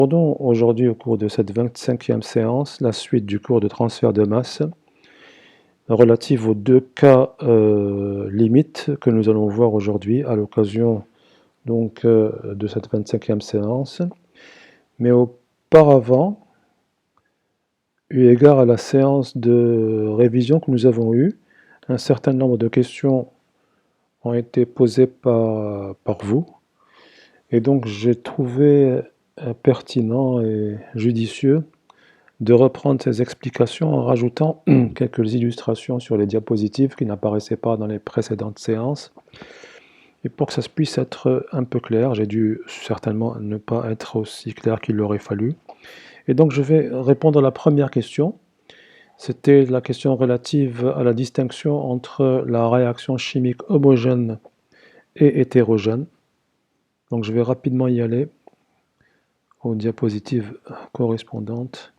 Abordons aujourd'hui au cours de cette 25e séance la suite du cours de transfert de masse relative aux deux cas limites que nous allons voir aujourd'hui à l'occasion donc de cette 25e séance. Mais auparavant, eu égard à la séance de révision que nous avons eue, un certain nombre de questions ont été posées par vous. Et donc j'ai trouvé pertinent et judicieux de reprendre ces explications en rajoutant quelques illustrations sur les diapositives qui n'apparaissaient pas dans les précédentes séances. Et pour que ça puisse être un peu clair, j'ai dû certainement ne pas être aussi clair qu'il aurait fallu. Et donc je vais répondre à la première question. C'était la question relative à la distinction entre la réaction chimique homogène et hétérogène. Donc je vais rapidement y aller aux diapositives correspondantes.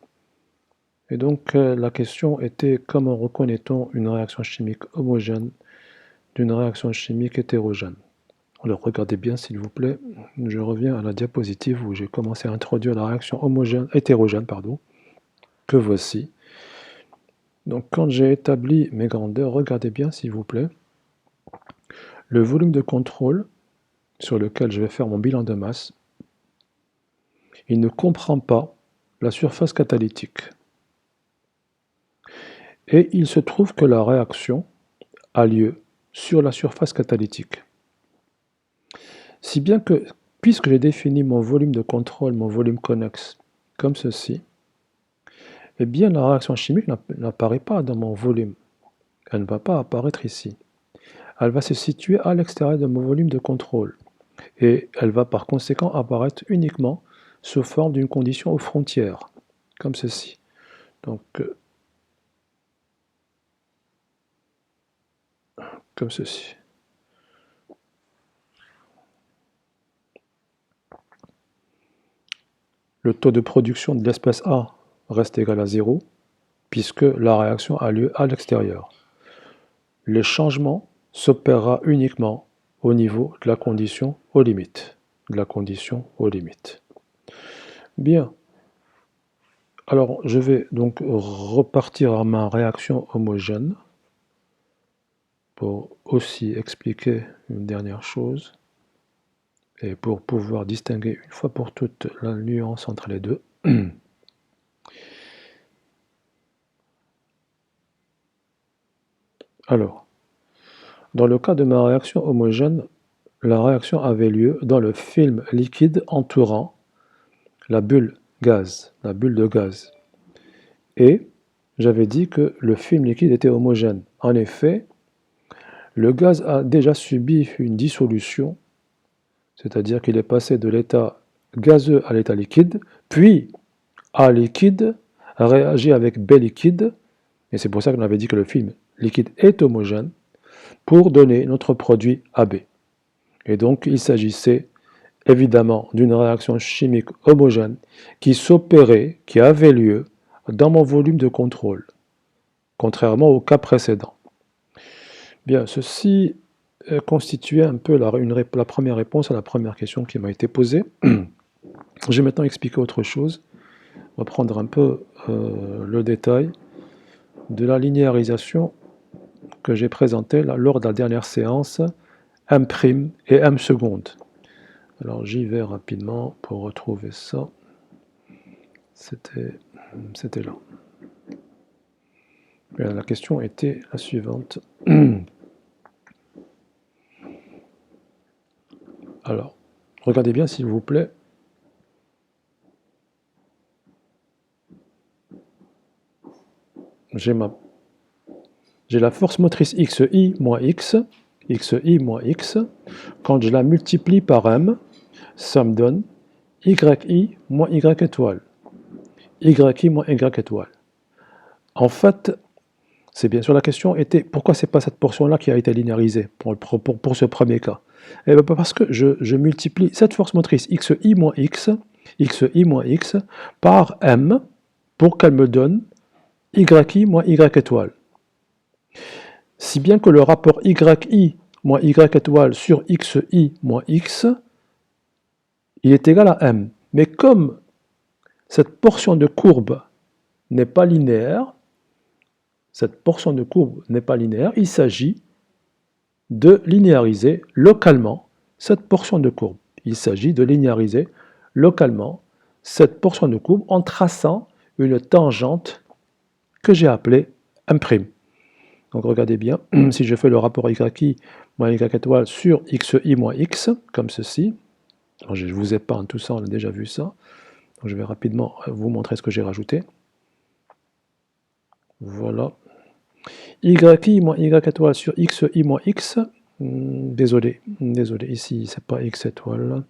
Et donc la question était: comment reconnaît-on une réaction chimique homogène d'une réaction chimique hétérogène? Alors regardez bien s'il vous plaît, je reviens à la diapositive où j'ai commencé à introduire la réaction hétérogène, que voici. Donc quand j'ai établi mes grandeurs, regardez bien s'il vous plaît, le volume de contrôle sur lequel je vais faire mon bilan de masse, il ne comprend pas la surface catalytique. Et il se trouve que la réaction a lieu sur la surface catalytique. Si bien que, puisque j'ai défini mon volume de contrôle, mon volume connexe, comme ceci, eh bien la réaction chimique n'apparaît pas dans mon volume. Elle ne va pas apparaître ici. Elle va se situer à l'extérieur de mon volume de contrôle. Et elle va par conséquent apparaître uniquement sous forme d'une condition aux frontières, comme ceci. Donc, comme ceci. Le taux de production de l'espèce A reste égal à 0, puisque la réaction a lieu à l'extérieur. Le changement s'opérera uniquement au niveau de la condition aux limites. Bien. Alors, je vais donc repartir à ma réaction homogène pour aussi expliquer une dernière chose et pour pouvoir distinguer une fois pour toutes la nuance entre les deux. Alors, dans le cas de ma réaction homogène, la réaction avait lieu dans le film liquide entourant la bulle de gaz. Et j'avais dit que le film liquide était homogène. En effet, le gaz a déjà subi une dissolution, c'est-à-dire qu'il est passé de l'état gazeux à l'état liquide, puis A liquide a réagi avec B liquide, et c'est pour ça qu'on avait dit que le film liquide est homogène, pour donner notre produit AB. Et donc il s'agissait évidemment d'une réaction chimique homogène qui s'opérait, qui avait lieu dans mon volume de contrôle, contrairement au cas précédent. Bien, ceci constituait un peu la première réponse à la première question qui m'a été posée. Je vais maintenant expliquer autre chose, reprendre un peu le détail de la linéarisation que j'ai présentée lors de la dernière séance, M' et M seconde. Alors j'y vais rapidement pour retrouver ça. C'était là. Bien, la question était la suivante. Alors, regardez bien s'il vous plaît. J'ai la force motrice xi moins x, quand je la multiplie par m, ça me donne yi moins y étoile. yi moins y étoile. En fait, c'est bien sûr la question était pourquoi c'est pas cette portion-là qui a été linéarisée pour ce premier cas. Et bien parce que je multiplie cette force motrice xi moins x par m pour qu'elle me donne yi moins y étoile. Si bien que le rapport yi moins y étoile sur xi moins x, il est égal à m. Mais comme cette portion de courbe n'est pas linéaire, cette portion de courbe n'est pas linéaire, il s'agit de linéariser localement cette portion de courbe. Il s'agit de linéariser localement cette portion de courbe en traçant une tangente que j'ai appelée M'. Donc regardez bien, si je fais le rapport YI moins Y étoile sur XI moins X, comme ceci, alors je vous épargne tout ça, on a déjà vu ça, donc je vais rapidement vous montrer ce que j'ai rajouté. Voilà. YI moins Y étoile sur XI moins X, désolé, ici c'est pas X étoile,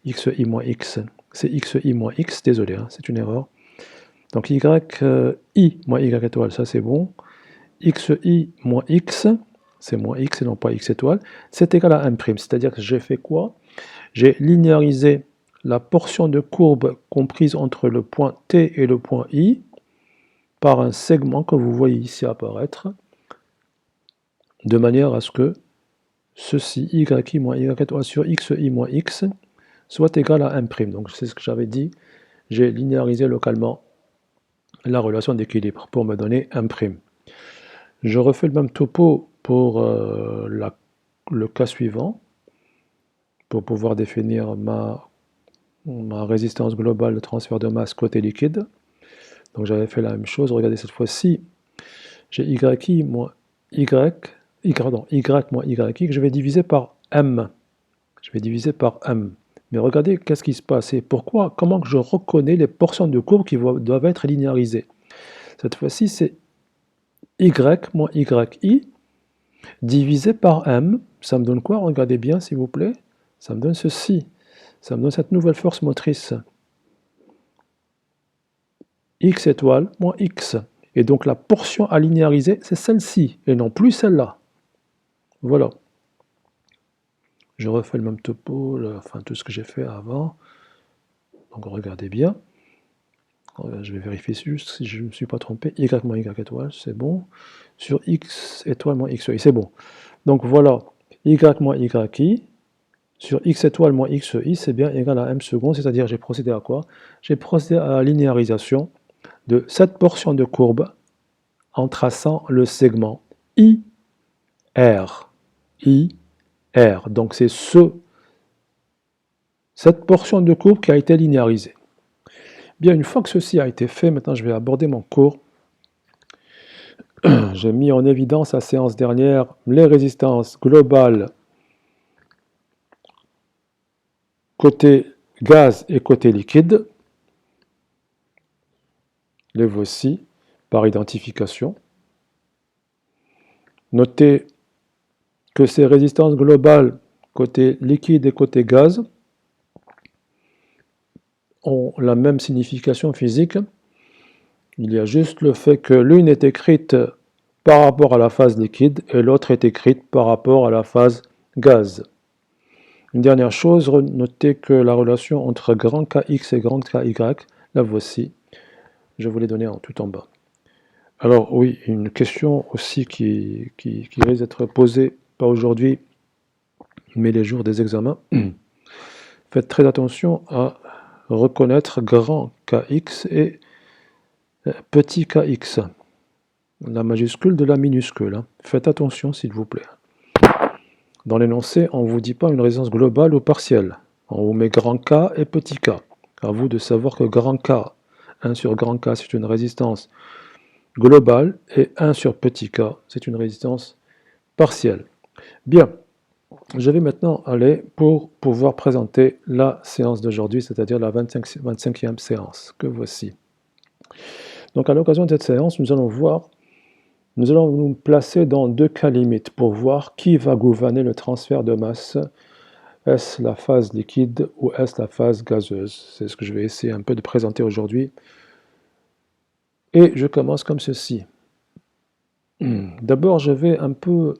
XI moins X, c'est XI moins X, désolé, hein, c'est une erreur. Donc YI moins Y étoile, ça c'est bon. XI moins X, c'est moins X et non pas X étoile, c'est égal à M', c'est-à-dire que j'ai fait quoi? J'ai linéarisé la portion de courbe comprise entre le point T et le point I par un segment que vous voyez ici apparaître, de manière à ce que ceci, YI moins Y étoile sur XI moins X, soit égal à M'. Donc c'est ce que j'avais dit, j'ai linéarisé localement la relation d'équilibre pour me donner M'. Je refais le même topo pour le cas suivant, pour pouvoir définir ma résistance globale de transfert de masse côté liquide. Donc j'avais fait la même chose, regardez cette fois-ci, j'ai YI moins Y moins YI que je vais diviser par M. Je vais diviser par M. Mais regardez qu'est-ce qui se passe et pourquoi, comment que je reconnais les portions de courbe qui doivent être linéarisées. Cette fois-ci, c'est Y moins YI divisé par M. Ça me donne quoi? Regardez bien, s'il vous plaît. Ça me donne ceci. Ça me donne cette nouvelle force motrice. X étoile moins X. Et donc la portion à linéariser, c'est celle-ci, et non plus celle-là. Voilà. Je refais le même topo, enfin tout ce que j'ai fait avant. Donc regardez bien. Je vais vérifier juste si je ne me suis pas trompé. Y moins Y étoile, c'est bon. Sur X étoile moins XI, c'est bon. Donc voilà, Y moins YI sur X étoile moins XI, c'est bien égal à M secondes, c'est-à-dire j'ai procédé à quoi? J'ai procédé à la linéarisation de cette portion de courbe en traçant le segment IR. IR. Donc c'est cette portion de courbe qui a été linéarisée. Bien, une fois que ceci a été fait, maintenant je vais aborder mon cours. J'ai mis en évidence la séance dernière les résistances globales côté gaz et côté liquide. Les voici par identification. Notez que ces résistances globales côté liquide et côté gaz ont la même signification physique. Il y a juste le fait que l'une est écrite par rapport à la phase liquide et l'autre est écrite par rapport à la phase gaz. Une dernière chose, notez que la relation entre grand Kx et grand Ky, la voici. Je vous l'ai donnée en tout en bas. Alors oui, une question aussi qui risque d'être posée, pas aujourd'hui, mais les jours des examens. Faites très attention à reconnaître grand Kx et petit Kx. La majuscule de la minuscule. Faites attention s'il vous plaît. Dans l'énoncé, on ne vous dit pas une résistance globale ou partielle. On vous met grand K et petit k. À vous de savoir que grand K, 1 sur grand K, c'est une résistance globale et 1 sur petit k, c'est une résistance partielle. Bien, je vais maintenant aller pour pouvoir présenter la séance d'aujourd'hui, c'est-à-dire la 25e séance, que voici. Donc à l'occasion de cette séance, nous allons nous placer dans deux cas limites pour voir qui va gouverner le transfert de masse. Est-ce la phase liquide ou est-ce la phase gazeuse? C'est ce que je vais essayer un peu de présenter aujourd'hui. Et je commence comme ceci. D'abord, je vais un peu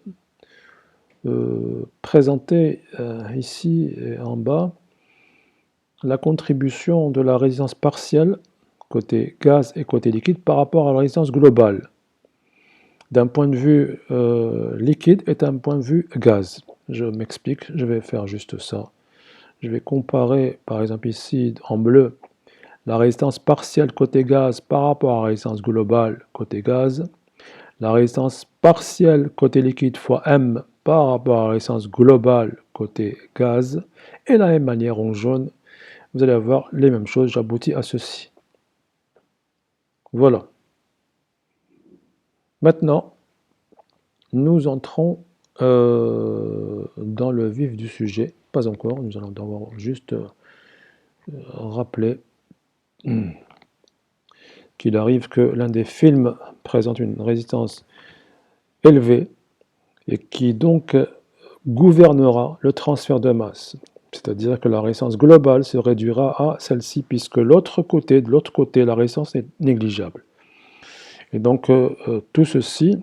présenter ici et en bas la contribution de la résistance partielle côté gaz et côté liquide par rapport à la résistance globale d'un point de vue liquide et d'un point de vue gaz. Je m'explique, je vais faire juste ça. Je vais comparer par exemple ici en bleu la résistance partielle côté gaz par rapport à la résistance globale côté gaz, la résistance partielle côté liquide fois M par rapport à la résistance globale côté gaz, et de la même manière en jaune, vous allez avoir les mêmes choses, j'aboutis à ceci. Voilà. Maintenant, nous entrons dans le vif du sujet. Pas encore, nous allons devoir juste rappeler qu'il arrive que l'un des films présente une résistance élevée et qui donc gouvernera le transfert de masse. C'est-à-dire que la résistance globale se réduira à celle-ci puisque de l'autre côté, la résistance est négligeable. Et donc tout ceci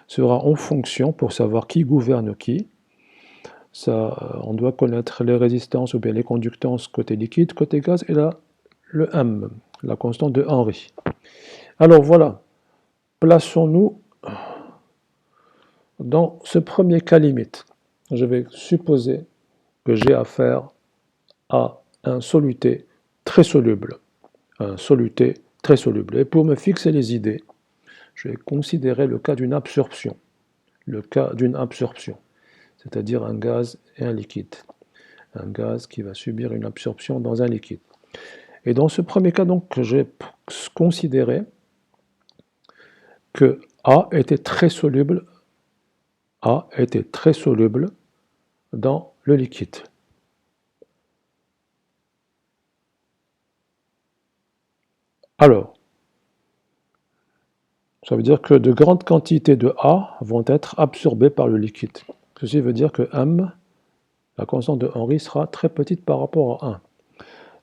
sera en fonction pour savoir qui gouverne qui. Ça, on doit connaître les résistances ou bien les conductances côté liquide, côté gaz, et là, le M, la constante de Henry. Alors voilà, plaçons-nous dans ce premier cas limite. Je vais supposer que j'ai affaire à un soluté très soluble. Un soluté très soluble. Et pour me fixer les idées, je vais considérer le cas d'une absorption. Le cas d'une absorption, c'est-à-dire un gaz et un liquide. Un gaz qui va subir une absorption dans un liquide. Et dans ce premier cas, donc, j'ai considéré que A était très soluble dans le liquide. Alors, ça veut dire que de grandes quantités de A vont être absorbées par le liquide. Ceci veut dire que M, la constante de Henry, sera très petite par rapport à 1.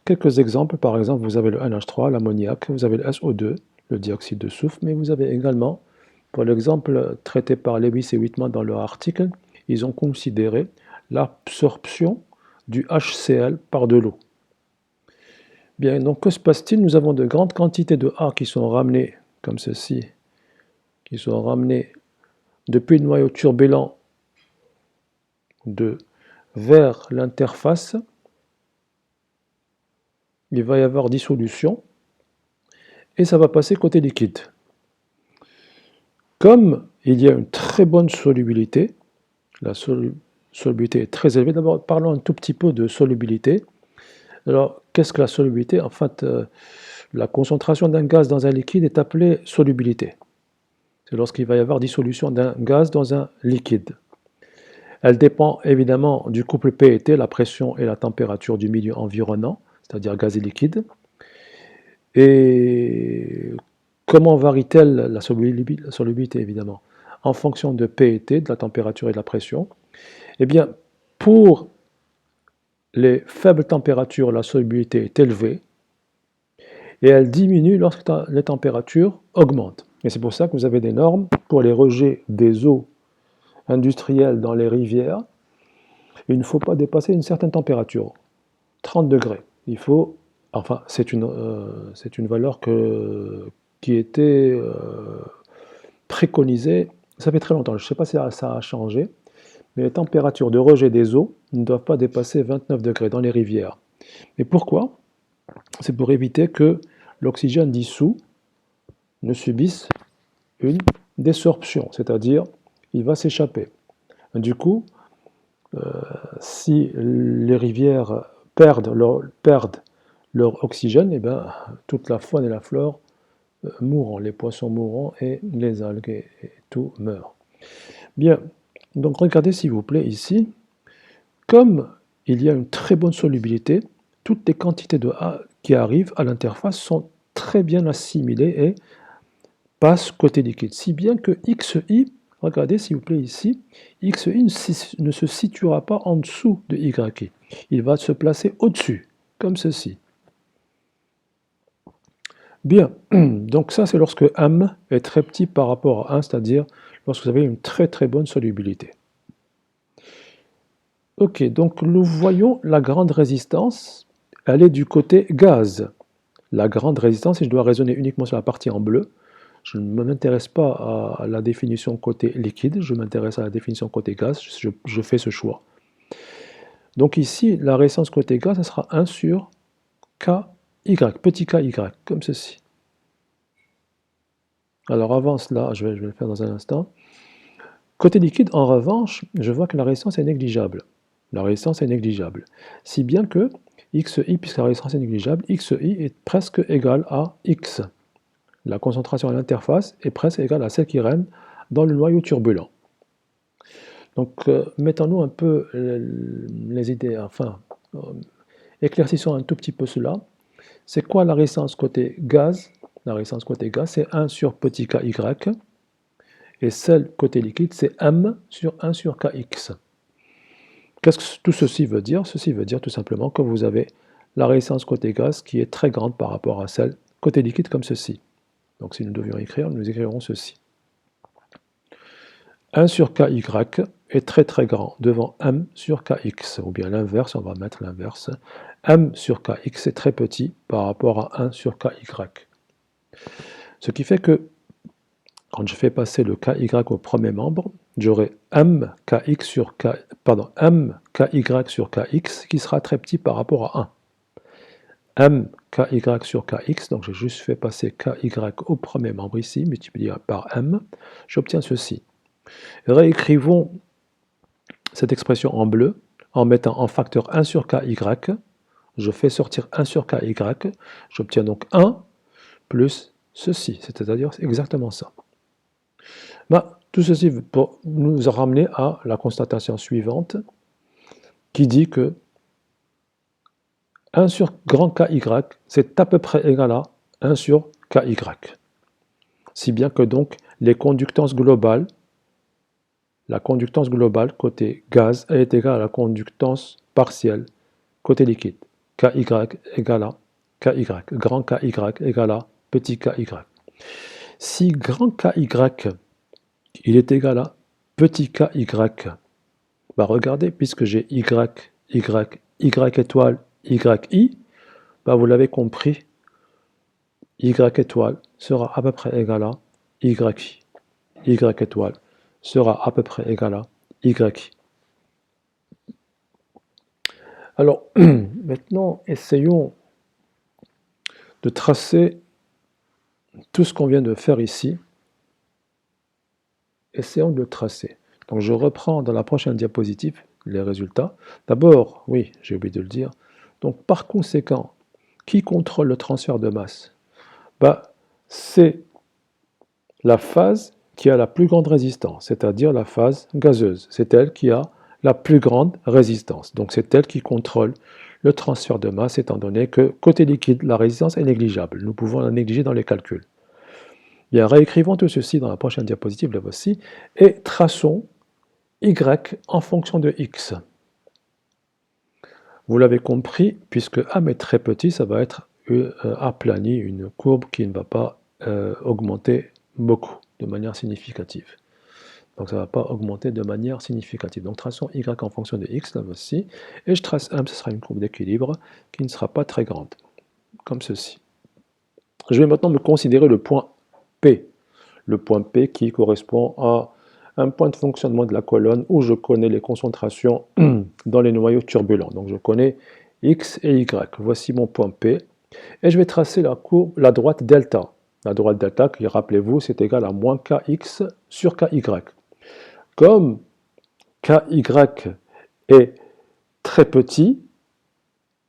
Quelques exemples, par exemple, vous avez le NH3, l'ammoniac, vous avez le SO2, le dioxyde de soufre, mais vous avez également, pour l'exemple traité par Lewis et Whitman dans leur article, ils ont considéré l'absorption du HCl par de l'eau. Bien, donc que se passe-t-il? Nous avons de grandes quantités de A qui sont ramenées, comme ceci, qui sont ramenées depuis le noyau turbulent vers l'interface. Il va y avoir dissolution et ça va passer côté liquide. Comme il y a une très bonne solubilité, la solubilité est très élevée. D'abord, parlons un tout petit peu de solubilité. Alors, qu'est-ce que la solubilité? En fait, la concentration d'un gaz dans un liquide est appelée solubilité. C'est lorsqu'il va y avoir dissolution d'un gaz dans un liquide. Elle dépend évidemment du couple P et T, la pression et la température du milieu environnant, c'est-à-dire gaz et liquide. Et comment varie-t-elle la solubilité, évidemment? En fonction de P et T, de la température et de la pression. Eh bien, pour les faibles températures, la solubilité est élevée et elle diminue lorsque les températures augmentent. Et c'est pour ça que vous avez des normes pour les rejets des eaux industrielles dans les rivières. Il ne faut pas dépasser une certaine température, 30 degrés. Il faut, enfin, c'est une valeur qui était préconisée, ça fait très longtemps, je ne sais pas si ça a changé, mais les températures de rejet des eaux ne doivent pas dépasser 29 degrés dans les rivières. Et pourquoi? C'est pour éviter que l'oxygène dissous ne subisse une désorption, c'est-à-dire il va s'échapper. Du coup, si les rivières perdent leur oxygène, et bien, toute la faune et la flore mourront, les poissons mourront et les algues et tout meurt. Bien, donc regardez s'il vous plaît ici, comme il y a une très bonne solubilité, toutes les quantités de A qui arrivent à l'interface sont très bien assimilées et passent côté liquide, si bien que XI, regardez s'il vous plaît ici, XI ne se situera pas en dessous de YI, il va se placer au-dessus, comme ceci. Bien, donc ça c'est lorsque M est très petit par rapport à 1, c'est-à-dire lorsque vous avez une très très bonne solubilité. Ok, donc nous voyons la grande résistance, elle est du côté gaz. La grande résistance, et je dois raisonner uniquement sur la partie en bleu, je ne m'intéresse pas à la définition côté liquide, je m'intéresse à la définition côté gaz, je fais ce choix. Donc ici, la résistance côté gaz, ça sera 1 sur K y, petit k, y, comme ceci. Alors avant cela, je vais le faire dans un instant. Côté liquide, en revanche, je vois que la résistance est négligeable. La résistance est négligeable. Si bien que xi, puisque la résistance est négligeable, xi est presque égal à x. La concentration à l'interface est presque égale à celle qui règne dans le noyau turbulent. Donc, mettons-nous un peu les idées, enfin, éclaircissons un tout petit peu cela. C'est quoi la résistance côté gaz? La résistance côté gaz, c'est 1 sur petit ky, et celle côté liquide, c'est m sur 1 sur kx. Qu'est-ce que tout ceci veut dire? Ceci veut dire tout simplement que vous avez la résistance côté gaz qui est très grande par rapport à celle côté liquide comme ceci. Donc si nous devions écrire, nous écrirons ceci. 1 sur ky est très très grand devant m sur kx, ou bien l'inverse, on va mettre l'inverse. M sur kx est très petit par rapport à 1 sur ky. Ce qui fait que quand je fais passer le ky au premier membre, j'aurai mky sur kx qui sera très petit par rapport à 1. mky sur kx, donc j'ai juste fait passer ky au premier membre ici, multiplié par m, j'obtiens ceci. Réécrivons cette expression en bleu en mettant en facteur 1 sur ky, je fais sortir 1 sur ky, j'obtiens donc 1 plus ceci, c'est-à-dire exactement ça. Tout ceci pour nous ramener à la constatation suivante qui dit que 1 sur grand ky, c'est à peu près égal à 1 sur ky. Si bien que donc les conductances globales, la conductance globale côté gaz est égale à la conductance partielle côté liquide. ky égale à ky, grand ky égale à petit ky. Si grand ky il est égal à petit ky, regardez, puisque j'ai y étoile, yi, vous l'avez compris, y étoile sera à peu près égal à y étoile sera à peu près égal à y. Alors, maintenant, essayons de tracer tout ce qu'on vient de faire ici. Essayons de le tracer. Donc, je reprends dans la prochaine diapositive les résultats. D'abord, oui, j'ai oublié de le dire. Donc, par conséquent, qui contrôle le transfert de masse? C'est la phase qui a la plus grande résistance, c'est-à-dire la phase gazeuse. C'est elle qui a la plus grande résistance. Donc, c'est elle qui contrôle le transfert de masse, étant donné que côté liquide, la résistance est négligeable. Nous pouvons la négliger dans les calculs. Bien, réécrivons tout ceci dans la prochaine diapositive, la voici, et traçons y en fonction de x. Vous l'avez compris, puisque m est très petit, ça va être aplani, une courbe qui ne va pas augmenter beaucoup, de manière significative. Donc ça ne va pas augmenter de manière significative. Donc traçons y en fonction de x, là voici, et je trace m, ce sera une courbe d'équilibre qui ne sera pas très grande, comme ceci. Je vais maintenant me considérer le point P. Le point P qui correspond à un point de fonctionnement de la colonne où je connais les concentrations dans les noyaux turbulents. Donc je connais X et Y. Voici mon point P. Et je vais tracer la courbe, la droite delta. La droite delta, qui, rappelez-vous, c'est égal à moins Kx sur Ky. Comme Ky est très petit,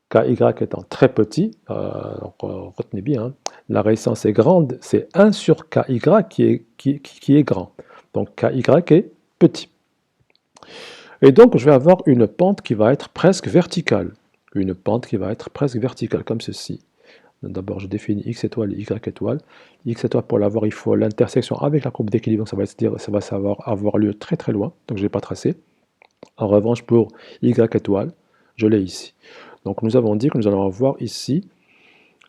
Ky étant très petit, retenez bien, la résistance est grande, c'est 1 sur Ky qui est grand. Donc Ky est petit. Et donc je vais avoir une pente qui va être presque verticale. Une pente qui va être presque verticale, comme ceci. D'abord je définis x étoile et y étoile. X étoile, pour l'avoir, il faut l'intersection avec la courbe d'équilibre, donc ça va avoir lieu très très loin, donc je ne l'ai pas tracé. En revanche, pour y étoile, je l'ai ici. Donc nous avons dit que nous allons avoir ici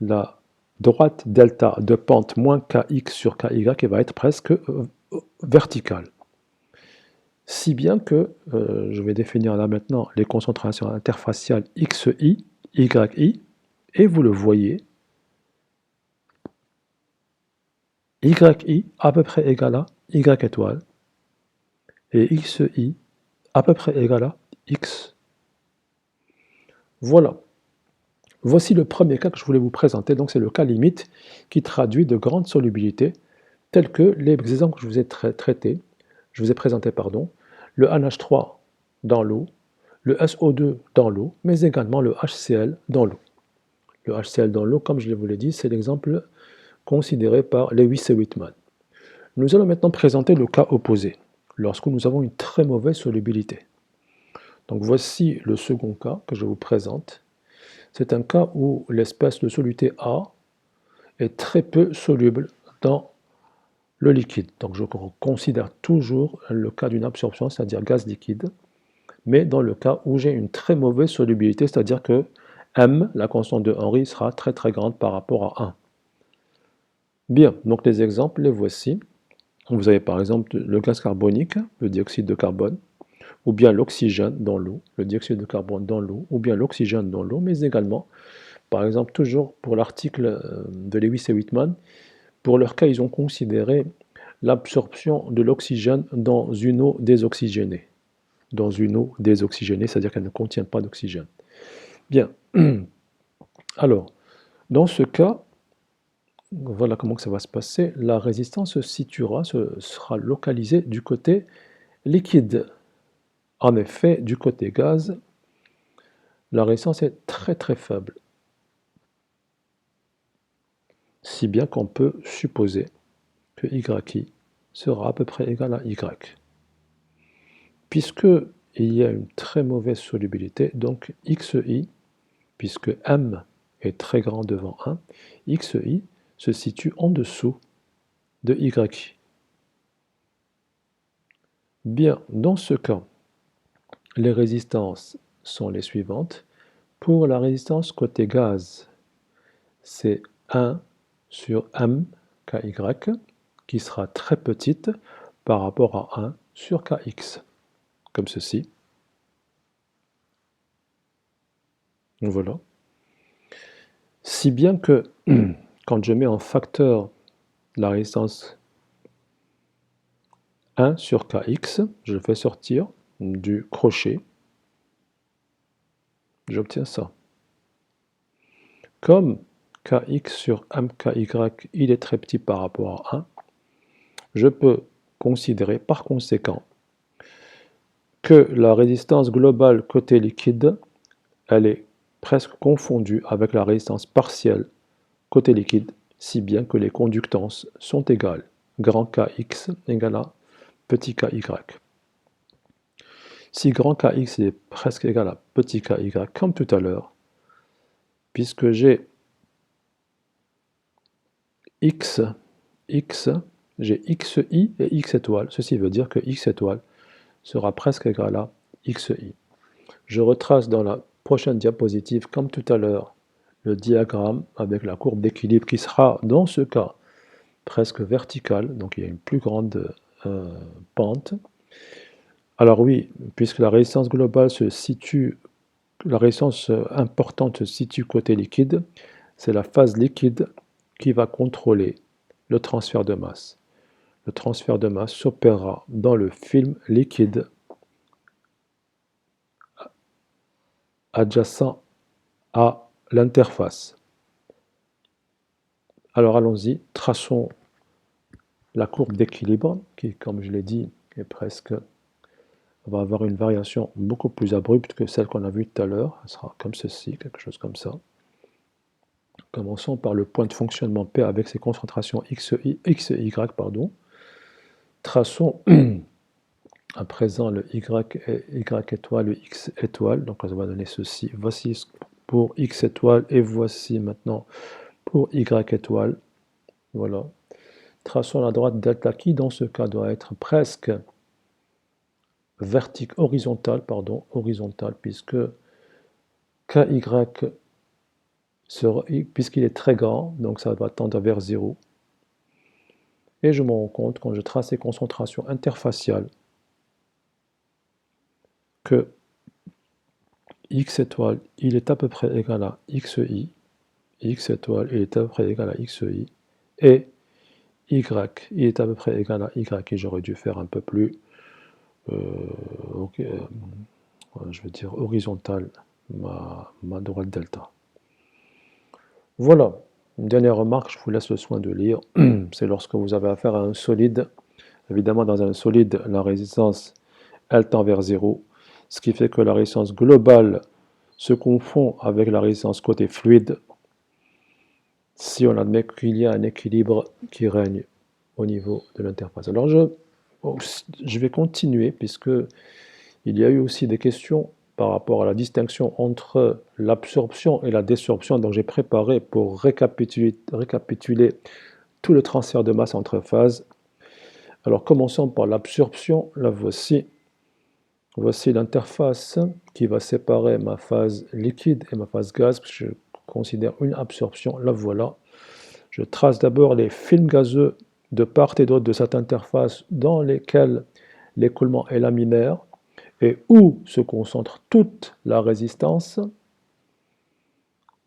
la droite delta de pente moins kx sur ky qui va être presque verticale. Si bien que, je vais définir là maintenant les concentrations interfaciales xi, yi, et vous le voyez, yi à peu près égal à y étoile, et xi à peu près égal à x. Voilà. Voici le premier cas que je voulais vous présenter, donc c'est le cas limite qui traduit de grandes solubilités, tels que les exemples que je vous ai présentés, pardon, le NH3 dans l'eau, le SO2 dans l'eau, mais également le HCl dans l'eau. Le HCl dans l'eau, comme je vous l'ai dit, c'est l'exemple considéré par Lewis et Whitman. Nous allons maintenant présenter le cas opposé, lorsque nous avons une très mauvaise solubilité. Donc voici le second cas que je vous présente. C'est un cas où l'espèce de soluté A est très peu soluble dans le liquide. Donc je considère toujours le cas d'une absorption, c'est-à-dire gaz liquide, mais dans le cas où j'ai une très mauvaise solubilité, c'est-à-dire que M, la constante de Henry, sera très très grande par rapport à 1. Bien, donc les exemples, les voici. Vous avez par exemple le gaz carbonique, le dioxyde de carbone, ou bien l'oxygène dans l'eau, le dioxyde de carbone dans l'eau, ou bien l'oxygène dans l'eau, mais également, par exemple, toujours pour l'article de Lewis et Whitman, pour leur cas, ils ont considéré l'absorption de l'oxygène dans une eau désoxygénée. Dans une eau désoxygénée, c'est-à-dire qu'elle ne contient pas d'oxygène. Bien. Alors, dans ce cas, voilà comment ça va se passer. La résistance sera localisée du côté liquide. En effet, du côté gaz, la résistance est très très faible. Si bien qu'on peut supposer que YI sera à peu près égal à Y. Puisque il y a une très mauvaise solubilité, donc XI, puisque M est très grand devant 1, XI se situe en dessous de YI. Bien, dans ce cas, les résistances sont les suivantes. Pour la résistance côté gaz, c'est 1 sur M KY, qui sera très petite par rapport à 1 sur Kx, comme ceci. Voilà. Si bien que, quand je mets en facteur la résistance 1 sur Kx, je fais sortir du crochet, j'obtiens ça. Comme Kx sur MKY, il est très petit par rapport à 1, je peux considérer par conséquent que la résistance globale côté liquide, elle est presque confondue avec la résistance partielle côté liquide, si bien que les conductances sont égales. Grand Kx égale à petit Ky. Si grand Kx est presque égal à petit Ky, comme tout à l'heure, puisque j'ai x, j'ai xi et x étoile, ceci veut dire que x étoile sera presque égal à xi. Je retrace dans la prochaine diapositive, comme tout à l'heure, le diagramme avec la courbe d'équilibre qui sera, dans ce cas, presque verticale, donc il y a une plus grande pente. Alors oui, puisque la résistance globale se situe, la résistance importante se situe côté liquide, c'est la phase liquide qui va contrôler le transfert de masse. Le transfert de masse s'opérera dans le film liquide adjacent à l'interface. Alors allons-y, traçons la courbe d'équilibre qui, comme je l'ai dit, est presque, va avoir une variation beaucoup plus abrupte que celle qu'on a vue tout à l'heure. Elle sera comme ceci, quelque chose comme ça. Commençons par le point de fonctionnement P avec ses concentrations X et Y. Traçons à présent le Y étoile, le X étoile. Donc ça va donner ceci. Voici pour X étoile et voici maintenant pour Y étoile. Voilà. Traçons la droite delta qui dans ce cas doit être presque horizontale, puisque KY puisqu'il est très grand, donc ça va tendre vers 0. Et je me rends compte, quand je trace les concentrations interfaciales, que X étoile, il est à peu près égal à XI, X étoile, il est à peu près égal à XI, et Y, il est à peu près égal à Y, et j'aurais dû faire un peu plus, je veux dire horizontal, ma droite delta. Voilà, une dernière remarque, je vous laisse le soin de lire. C'est lorsque vous avez affaire à un solide. Évidemment, dans un solide, la résistance, elle tend vers zéro, ce qui fait que la résistance globale se confond avec la résistance côté fluide si on admet qu'il y a un équilibre qui règne au niveau de l'interface. Alors je vais continuer puisque il y a eu aussi des questions par rapport à la distinction entre l'absorption et la désorption. Donc j'ai préparé pour récapituler tout le transfert de masse entre phases. Alors commençons par l'absorption. Là voici. Voici l'interface qui va séparer ma phase liquide et ma phase gaz. Je considère une absorption. La voilà. Je trace d'abord les films gazeux de part et d'autre de cette interface dans lesquels l'écoulement est laminaire et où se concentre toute la résistance.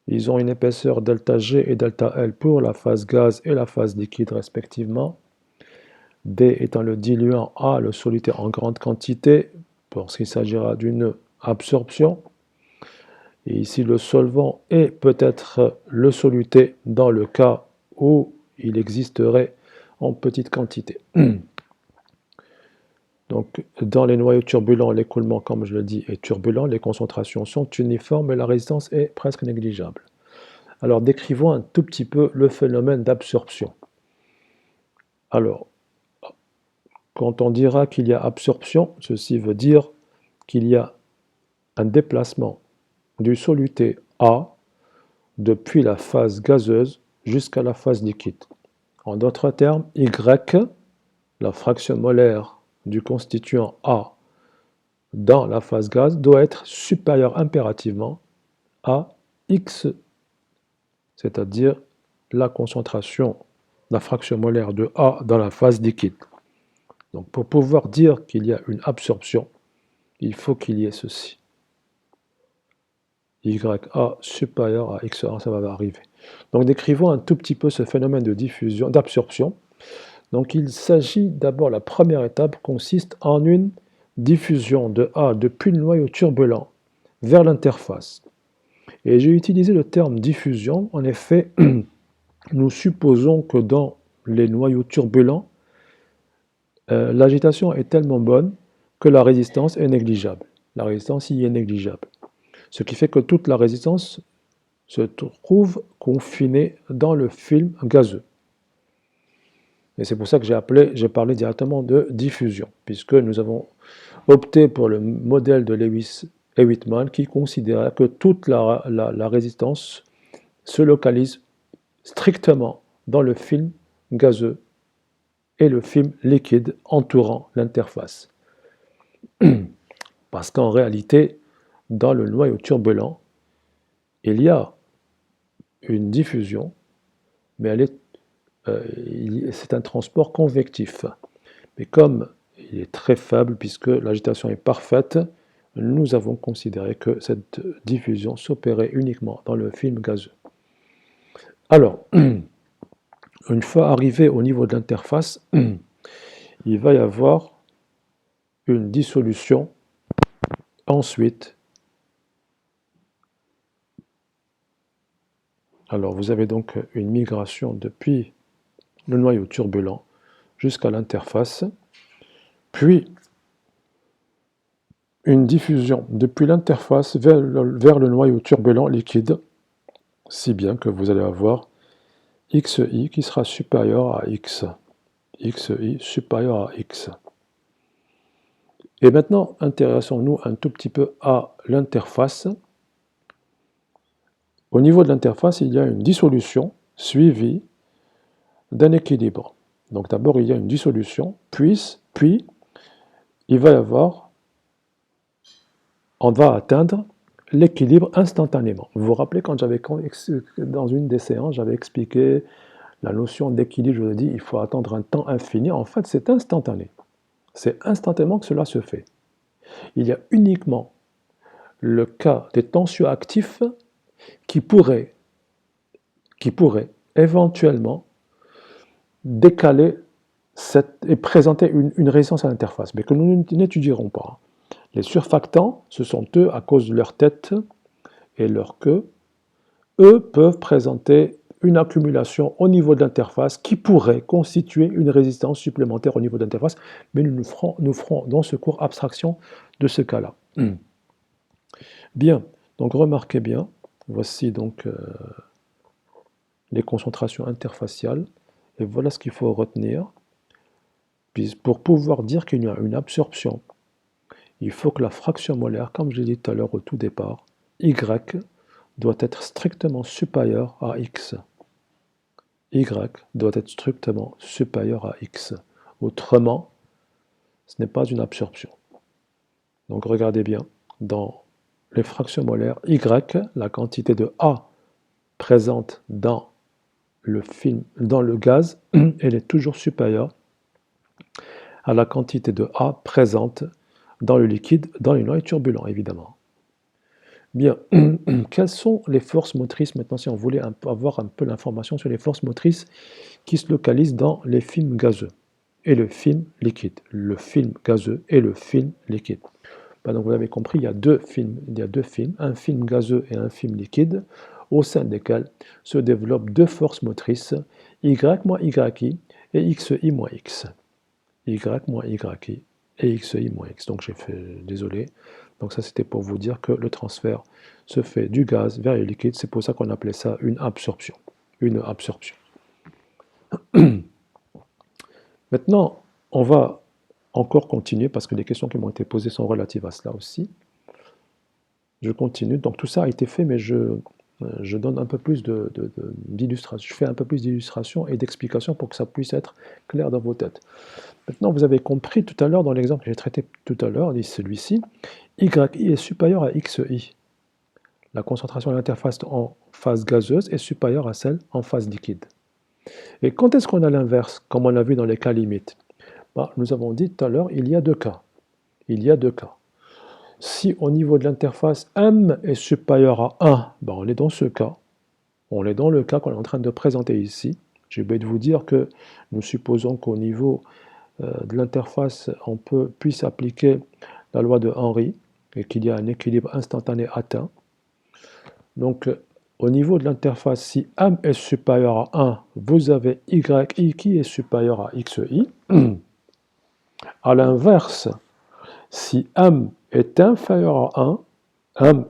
Ils ont une épaisseur ΔG et ΔL pour la phase gaz et la phase liquide respectivement. D étant le diluant, A le soluté en grande quantité, parce qu'il s'agira d'une absorption. Et ici le solvant est peut-être le soluté dans le cas où il existerait en petite quantité. Donc, dans les noyaux turbulents, l'écoulement, comme je le dis, est turbulent, les concentrations sont uniformes et la résistance est presque négligeable. Alors, décrivons un tout petit peu le phénomène d'absorption. Alors, quand on dira qu'il y a absorption, ceci veut dire qu'il y a un déplacement du soluté A depuis la phase gazeuse jusqu'à la phase liquide. En d'autres termes, Y, la fraction molaire du constituant A dans la phase gaz, doit être supérieure impérativement à X, c'est-à-dire la concentration, la fraction molaire de A dans la phase liquide. Donc pour pouvoir dire qu'il y a une absorption, il faut qu'il y ait ceci. YA supérieur à XA, ça va arriver. Donc décrivons un tout petit peu ce phénomène de diffusion, d'absorption. Donc il s'agit d'abord, la première étape consiste en une diffusion de A depuis le noyau turbulent vers l'interface. Et j'ai utilisé le terme diffusion, en effet, nous supposons que dans les noyaux turbulents, l'agitation est tellement bonne que la résistance est négligeable. La résistance y est négligeable. Ce qui fait que toute la résistance se trouve confinée dans le film gazeux. Et c'est pour ça que j'ai parlé directement de diffusion, puisque nous avons opté pour le modèle de Lewis et Whitman qui considérait que toute la résistance se localise strictement dans le film gazeux et le film liquide entourant l'interface. Parce qu'en réalité, dans le noyau turbulent, il y a une diffusion, mais c'est un transport convectif. Mais comme il est très faible, puisque l'agitation est parfaite, nous avons considéré que cette diffusion s'opérait uniquement dans le film gazeux. Alors, une fois arrivé au niveau de l'interface, il va y avoir une dissolution ensuite. Alors, vous avez donc une migration depuis le noyau turbulent jusqu'à l'interface, puis une diffusion depuis l'interface vers le noyau turbulent liquide, si bien que vous allez avoir XI qui sera supérieur à X. XI supérieur à X. Et maintenant, intéressons-nous un tout petit peu à l'interface. Au niveau de l'interface, il y a une dissolution suivie d'un équilibre. Donc d'abord, il y a une dissolution, puis il va y avoir, on va atteindre l'équilibre instantanément. Vous vous rappelez quand dans une des séances, j'avais expliqué la notion d'équilibre, je vous ai dit, il faut attendre un temps infini. En fait, c'est instantané. C'est instantanément que cela se fait. Il y a uniquement le cas des tensioactifs qui pourrait éventuellement décaler et présenter une résistance à l'interface, mais que nous n'étudierons pas. Les surfactants, ce sont eux, à cause de leur tête et leur queue, eux peuvent présenter une accumulation au niveau de l'interface qui pourrait constituer une résistance supplémentaire au niveau de l'interface, mais nous ferons dans ce cours abstraction de ce cas-là. Bien, donc remarquez bien, voici donc les concentrations interfaciales, et voilà ce qu'il faut retenir. Puis pour pouvoir dire qu'il y a une absorption, il faut que la fraction molaire, comme je l'ai dit tout à l'heure au tout départ, Y doit être strictement supérieur à X. Y doit être strictement supérieur à X. Autrement, ce n'est pas une absorption. Donc regardez bien, dans les fractions molaires, Y, la quantité de A présente dans le film, dans le gaz, elle est toujours supérieure à la quantité de A présente dans le liquide, dans les noyaux turbulents, évidemment. Bien, quelles sont les forces motrices maintenant, si on voulait avoir un peu l'information sur les forces motrices qui se localisent dans les films gazeux et le film liquide, le film gazeux et le film liquide. Donc vous avez compris, il y a deux films, un film gazeux et un film liquide, au sein desquels se développent deux forces motrices, Y moins YI et XI moins X. Y moins YI et XI moins X. Donc j'ai fait, désolé, donc ça c'était pour vous dire que le transfert se fait du gaz vers le liquide, c'est pour ça qu'on appelait ça une absorption. Une absorption. Maintenant, on va encore continuer parce que les questions qui m'ont été posées sont relatives à cela aussi. Je continue. Donc tout ça a été fait, mais je donne un peu plus d'illustration. Je fais un peu plus d'illustration et d'explication pour que ça puisse être clair dans vos têtes. Maintenant, vous avez compris tout à l'heure, dans l'exemple que j'ai traité tout à l'heure, celui-ci, YI est supérieur à XI. La concentration de l'interface en phase gazeuse est supérieure à celle en phase liquide. Et quand est-ce qu'on a l'inverse, comme on l'a vu dans les cas limites? Nous avons dit tout à l'heure, il y a deux cas. Il y a deux cas. Si au niveau de l'interface M est supérieur à 1, on est dans ce cas. On est dans le cas qu'on est en train de présenter ici. J'ai oublié de vous dire que nous supposons qu'au niveau de l'interface, on puisse appliquer la loi de Henry et qu'il y a un équilibre instantané atteint. Donc, au niveau de l'interface, si M est supérieur à 1, vous avez YI qui est supérieur à XI. À l'inverse, si M est inférieur à 1,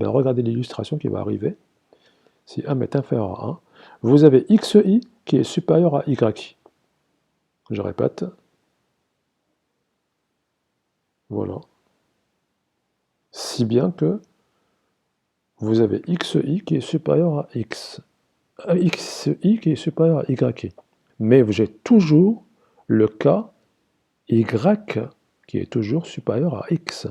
regardez l'illustration qui va arriver. Si M est inférieur à 1, vous avez XI qui est supérieur à YI. Je répète. Voilà. Si bien que vous avez XI qui est supérieur à XI qui est supérieur à YI. Mais j'ai toujours le cas Y qui est toujours supérieur à X.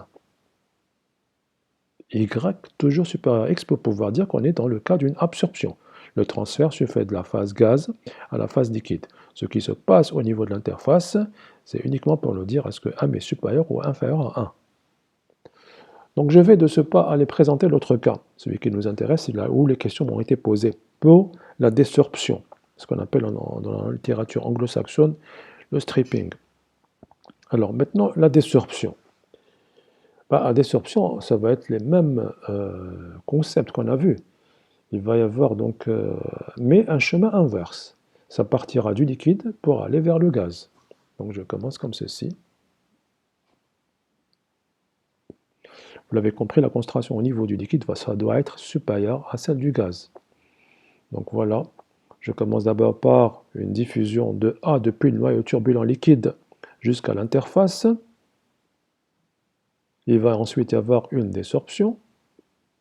Y toujours supérieur à X pour pouvoir dire qu'on est dans le cas d'une absorption. Le transfert se fait de la phase gaz à la phase liquide. Ce qui se passe au niveau de l'interface, c'est uniquement pour nous dire est-ce que M est supérieur ou inférieur à 1. Donc je vais de ce pas aller présenter l'autre cas. Celui qui nous intéresse, c'est là où les questions m'ont été posées pour la désorption, ce qu'on appelle dans la littérature anglo-saxonne le stripping. Alors maintenant, la désorption. La désorption, ça va être les mêmes concepts qu'on a vus. Il va y avoir donc, mais un chemin inverse. Ça partira du liquide pour aller vers le gaz. Donc je commence comme ceci. Vous l'avez compris, la concentration au niveau du liquide, ça doit être supérieure à celle du gaz. Donc voilà, je commence d'abord par une diffusion de A depuis le noyau turbulent liquide jusqu'à l'interface. Il va ensuite y avoir une désorption,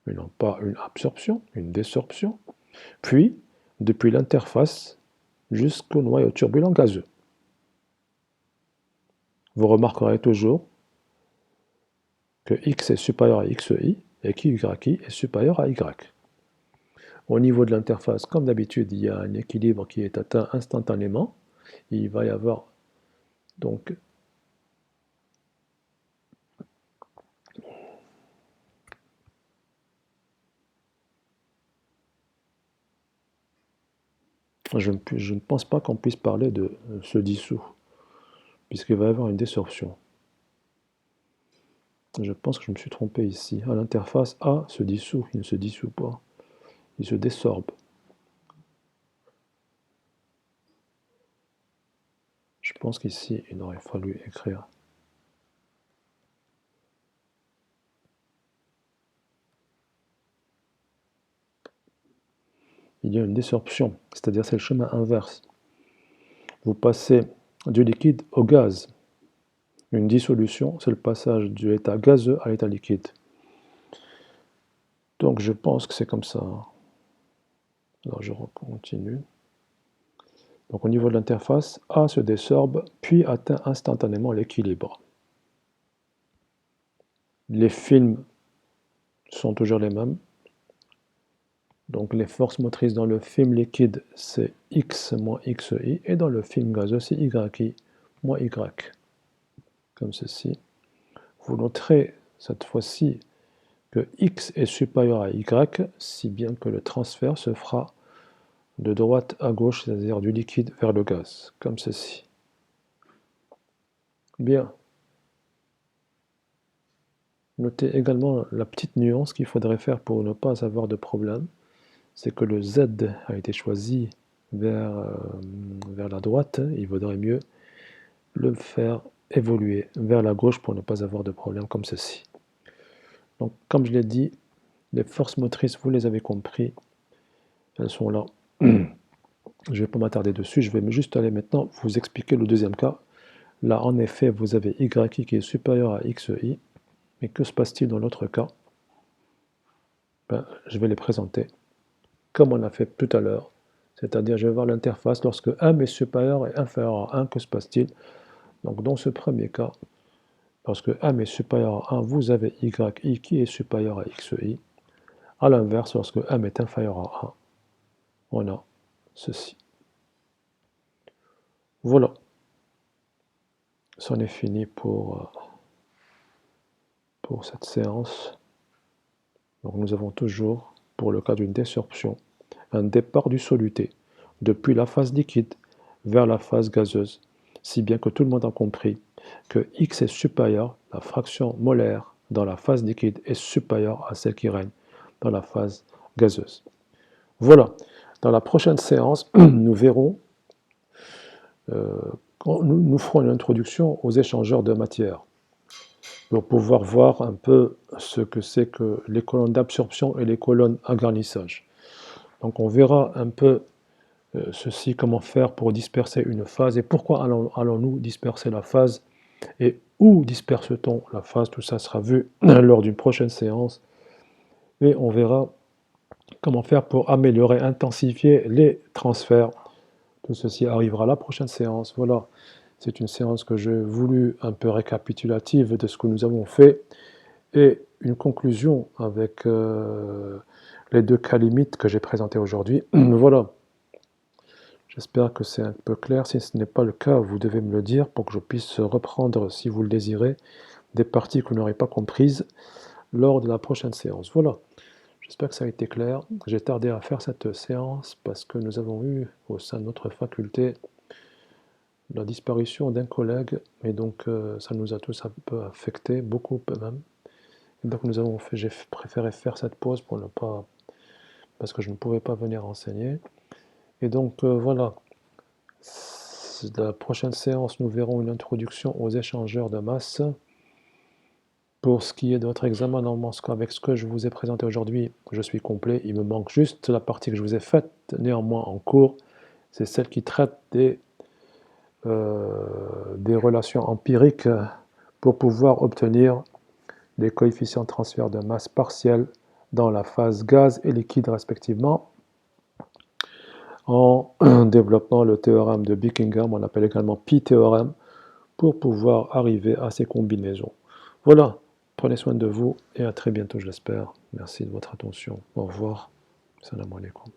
mais non pas une absorption, une désorption. Puis, depuis l'interface jusqu'au noyau turbulent gazeux. Vous remarquerez toujours que X est supérieur à XI et qu'YI est supérieur à Y. Au niveau de l'interface, comme d'habitude, il y a un équilibre qui est atteint instantanément. Il va y avoir donc je ne pense pas qu'on puisse parler de se dissout, puisqu'il va y avoir une désorption. Je pense que je me suis trompé ici. À l'interface, A se dissout, il ne se dissout pas. il se désorbe. Je pense qu'ici, il aurait fallu écrire. Il y a une désorption, c'est-à-dire c'est le chemin inverse. Vous passez du liquide au gaz. Une dissolution, c'est le passage de l'état gazeux à l'état liquide. Donc je pense que c'est comme ça. Alors je continue. Donc au niveau de l'interface, A se désorbe, puis atteint instantanément l'équilibre. Les films sont toujours les mêmes. Donc les forces motrices dans le film liquide, c'est X moins XI, et dans le film gazeux, c'est YI moins Y. Comme ceci. Vous noterez cette fois-ci que X est supérieur à Y, si bien que le transfert se fera de droite à gauche, c'est-à-dire du liquide vers le gaz, comme ceci. Bien. Notez également la petite nuance qu'il faudrait faire pour ne pas avoir de problème, c'est que le Z a été choisi vers la droite, il vaudrait mieux le faire évoluer vers la gauche pour ne pas avoir de problème comme ceci. Donc comme je l'ai dit, les forces motrices, vous les avez compris, elles sont là. Je ne vais pas m'attarder dessus, je vais juste aller maintenant vous expliquer le deuxième cas. Là, en effet, vous avez YI qui est supérieur à XI, mais que se passe-t-il dans l'autre cas? Je vais les présenter comme on a fait tout à l'heure, c'est-à-dire je vais voir l'interface lorsque M est supérieur et inférieur à 1, que se passe-t-il? Donc dans ce premier cas, lorsque M est supérieur à 1, vous avez YI qui est supérieur à XI. A l'inverse, lorsque M est inférieur à 1, on a ceci. Voilà. C'en est fini pour cette séance. Donc nous avons toujours, pour le cas d'une désorption, un départ du soluté depuis la phase liquide vers la phase gazeuse, si bien que tout le monde a compris que X est supérieur, la fraction molaire dans la phase liquide est supérieure à celle qui règne dans la phase gazeuse. Voilà, dans la prochaine séance, nous verrons, nous ferons une introduction aux échangeurs de matière pour pouvoir voir un peu ce que c'est que les colonnes d'absorption et les colonnes à garnissage. Donc on verra un peu ceci, comment faire pour disperser une phase et pourquoi allons-nous disperser la phase et où disperse-t-on la phase. Tout ça sera vu lors d'une prochaine séance et on verra comment faire pour améliorer, intensifier les transferts. Tout ceci arrivera à la prochaine séance. Voilà, c'est une séance que j'ai voulu un peu récapitulative de ce que nous avons fait et une conclusion avec les deux cas limites que j'ai présentés aujourd'hui. Voilà. J'espère que c'est un peu clair. Si ce n'est pas le cas, vous devez me le dire pour que je puisse reprendre, si vous le désirez, des parties que vous n'aurez pas comprises lors de la prochaine séance. Voilà. J'espère que ça a été clair. J'ai tardé à faire cette séance parce que nous avons eu au sein de notre faculté la disparition d'un collègue et donc ça nous a tous un peu affecté, beaucoup même. Et donc j'ai préféré faire cette pause pour ne pas, parce que je ne pouvais pas venir enseigner. Et donc voilà, la prochaine séance, nous verrons une introduction aux échangeurs de masse. Pour ce qui est de votre examen, normalement, avec ce que je vous ai présenté aujourd'hui, je suis complet. Il me manque juste la partie que je vous ai faite néanmoins en cours. C'est celle qui traite des relations empiriques pour pouvoir obtenir des coefficients de transfert de masse partiels dans la phase gaz et liquide respectivement, en développant le théorème de Buckingham, on l'appelle également pi-théorème, pour pouvoir arriver à ces combinaisons. Voilà, prenez soin de vous et à très bientôt, je l'espère. Merci de votre attention. Au revoir. Salam alaikum.